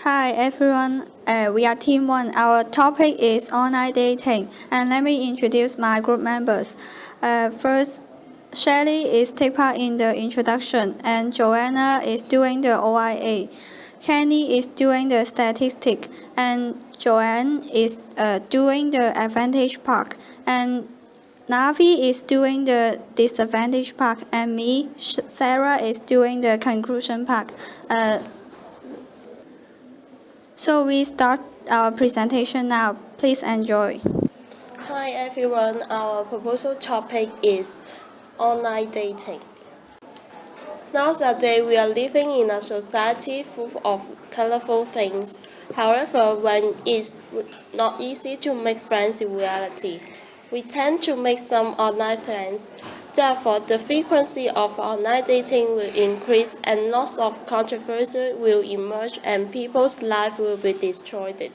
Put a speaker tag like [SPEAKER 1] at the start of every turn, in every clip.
[SPEAKER 1] Hi everyone, we are Team 1. Our topic is online dating, and let me introduce my group members. First, Shelly is take part in the introduction, and Joanna is doing the OIA. Kenny is doing the statistic, and Joanne is doing the advantage part, and Navi is doing the disadvantage part, and me, Sarah, is doing the conclusion part. So we start our presentation now. Please enjoy.
[SPEAKER 2] Hi everyone, our proposal topic is online dating. Nowadays, we are living in a society full of colorful things. However, when it's not easy to make friends in reality, we tend to make some online friends. Therefore, the frequency of online dating will increase and lots of controversy will emerge and people's lives will be destroyed.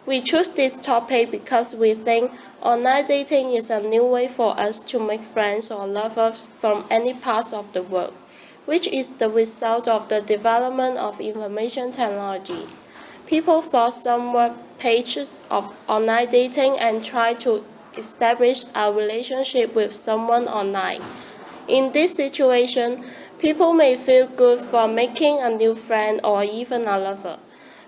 [SPEAKER 2] We choose this topic because we think online dating is a new way for us to make friends or lovers from any parts of the world, which is the result of the development of information technology. People thought some web pages of online dating and try to establish a relationship with someone online. In this situation, people may feel good for making a new friend or even a lover.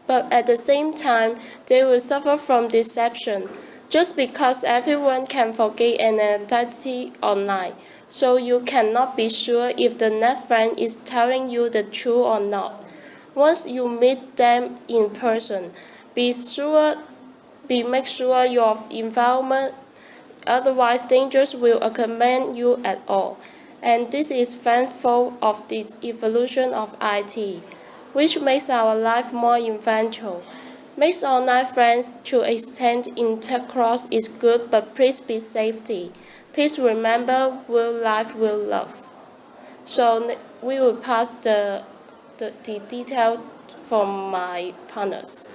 [SPEAKER 2] But at the same time, they will suffer from deception, just because everyone can forget an identity online, so you cannot be sure if the net friend is telling you the truth or not. Once you meet them in person, make sure your environment, otherwise dangers will accompany you at all. And this is thankful of this evolution of IT, which makes our life more eventual. Makes online friends to extend intercourse is good, but please be safety. Please remember, will life will love. So we will pass the detail from my partners.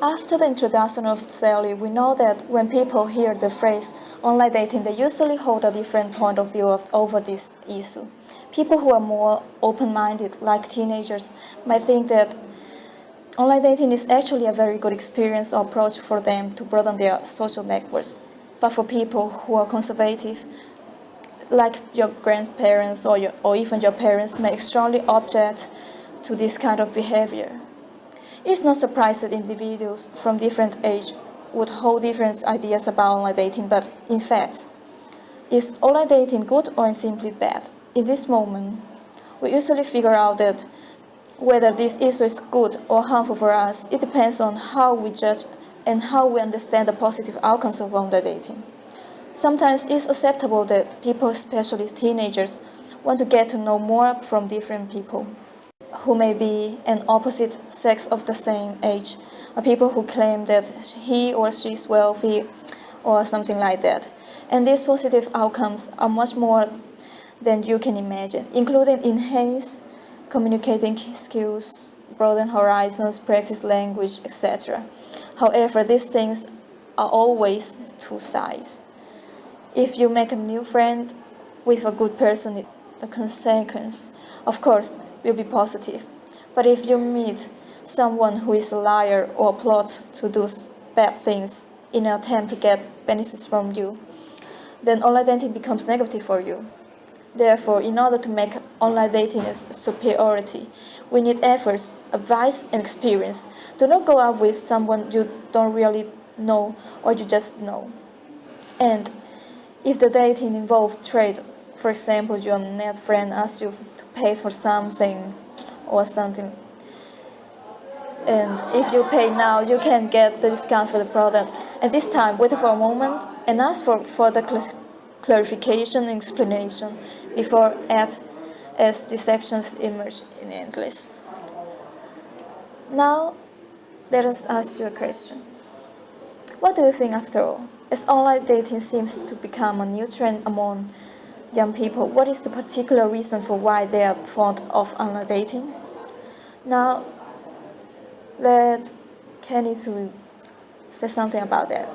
[SPEAKER 3] After the introduction of Sally, we know that when people hear the phrase online dating, they usually hold a different point of view over this issue. People who are more open-minded, like teenagers, might think that online dating is actually a very good experience or approach for them to broaden their social networks. But for people who are conservative, like your grandparents or even your parents, may strongly object to this kind of behavior. It is not surprising that individuals from different ages would hold different ideas about online dating, but in fact, is online dating good or simply bad? In this moment, we usually figure out that whether this issue is good or harmful for us, it depends on how we judge and how we understand the positive outcomes of online dating. Sometimes it's acceptable that people, especially teenagers, want to get to know more from different people who may be an opposite sex of the same age, or people who claim that he or she is wealthy or something like that. And these positive outcomes are much more than you can imagine, including enhance communicating skills, broaden horizons, practice language, etc. However, these things are always two sides. If you make a new friend with a good person, the consequence, of course, will be positive. But if you meet someone who is a liar or plot to do bad things in an attempt to get benefits from you, then online dating becomes negative for you. Therefore, in order to make online dating a superiority, we need efforts, advice, and experience. Do not go out with someone you don't really know or you just know. And if the dating involves trade, for example, your net friend asks you to pay for something or something, and if you pay now, you can get the discount for the product. At this time, wait for a moment and ask for further clarification and explanation before act as deceptions emerge in endless. Now, let us ask you a question. What do you think after all? As online dating seems to become a new trend among young people, what is the particular reason for why they are fond of online dating? Now, let Kenny to say something about that.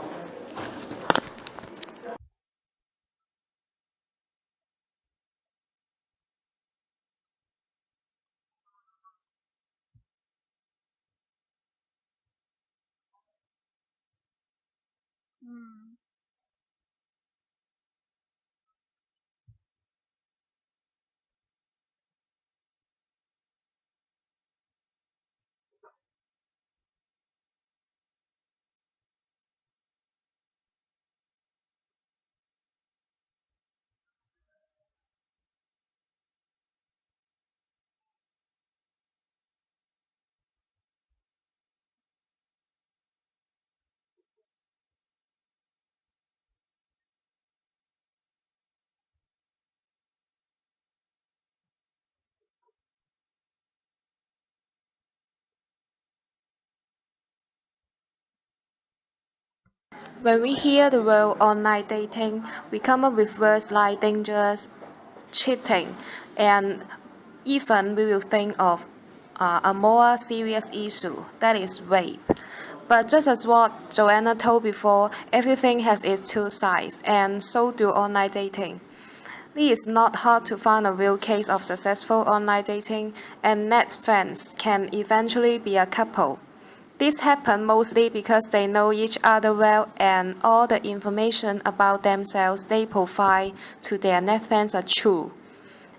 [SPEAKER 4] When we hear the word online dating, we come up with words like dangerous, cheating, and even we will think of a more serious issue, that is rape. But just as what Joanna told before, everything has its two sides, and so do online dating. It is not hard to find a real case of successful online dating, and net friends can eventually be a couple. This happens mostly because they know each other well and all the information about themselves they provide to their net friends are true.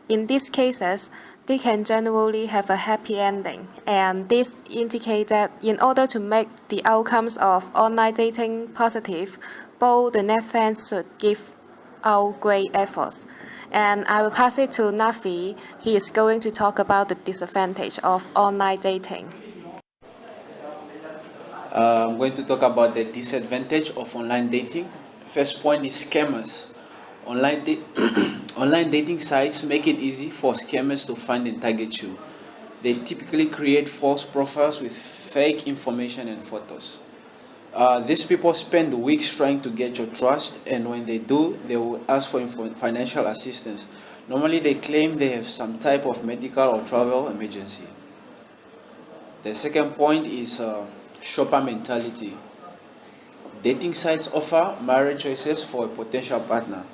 [SPEAKER 4] In these cases, they can generally have a happy ending, and this indicates that in order to make the outcomes of online dating positive, both the net friends should give out great efforts. And I will pass it to Nafi. He is going to talk about the disadvantage of online dating.
[SPEAKER 5] I'm going to talk about the disadvantage of online dating. First point is scammers. Online, online dating sites make it easy for scammers to find and target you. They typically create false profiles with fake information and photos. These people spend weeks trying to get your trust, and when they do, they will ask for financial assistance. Normally, they claim they have some type of medical or travel emergency. The second point is shopper mentality. Dating sites offer marriage choices for a potential partner.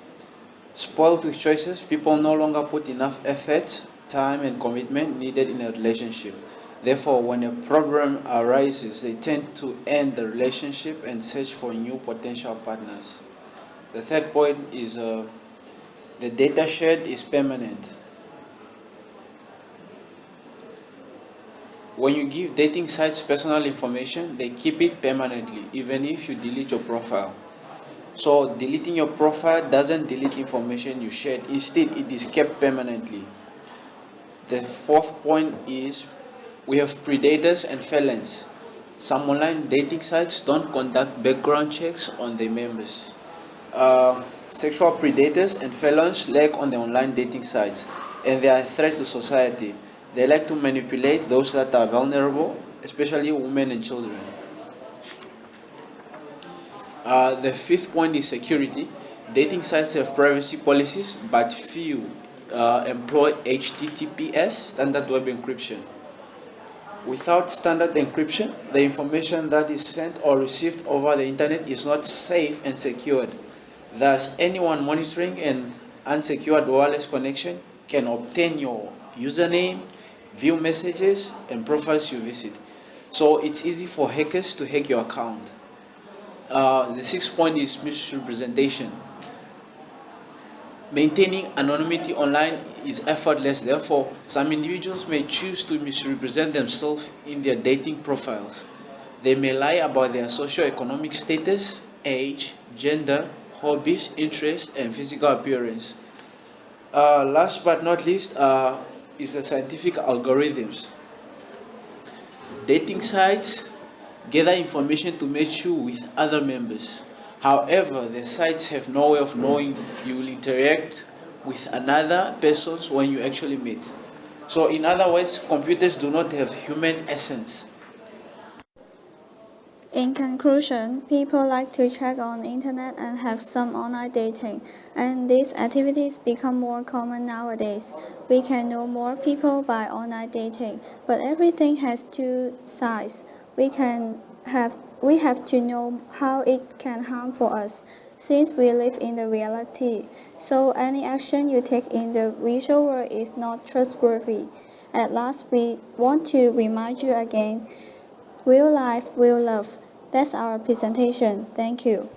[SPEAKER 5] Spoiled with choices, people no longer put enough effort, time, and commitment needed in a relationship. Therefore, when a problem arises, they tend to end the relationship and search for new potential partners. The third point is the data shared is permanent. When you give dating sites personal information, they keep it permanently, even if you delete your profile. So deleting your profile doesn't delete information you shared. Instead, it is kept permanently. The fourth point is we have predators and felons. Some online dating sites don't conduct background checks on their members. Sexual predators and felons lurk on the online dating sites, and they are a threat to society. They like to manipulate those that are vulnerable, especially women and children. The fifth point is security. Dating sites have privacy policies, but few employ HTTPS, standard web encryption. Without standard encryption, the information that is sent or received over the internet is not safe and secured. Thus, anyone monitoring an unsecured wireless connection can obtain your username, view messages, and profiles you visit. So it's easy for hackers to hack your account. The sixth point is misrepresentation. Maintaining anonymity online is effortless, therefore, some individuals may choose to misrepresent themselves in their dating profiles. They may lie about their socioeconomic status, age, gender, hobbies, interests, and physical appearance. Last but not least is the scientific algorithms. Dating sites gather information to match you with other members. However, the sites have no way of knowing you will interact with another person when you actually meet. So, in other words, computers do not have human essence.
[SPEAKER 1] In conclusion, people like to check on the internet and have some online dating, and these activities become more common nowadays. We can know more people by online dating, but everything has two sides. We have to know how it can harm for us, since we live in the reality. So any action you take in the visual world is not trustworthy. At last, we want to remind you again, real life, real love. That's our presentation. Thank you.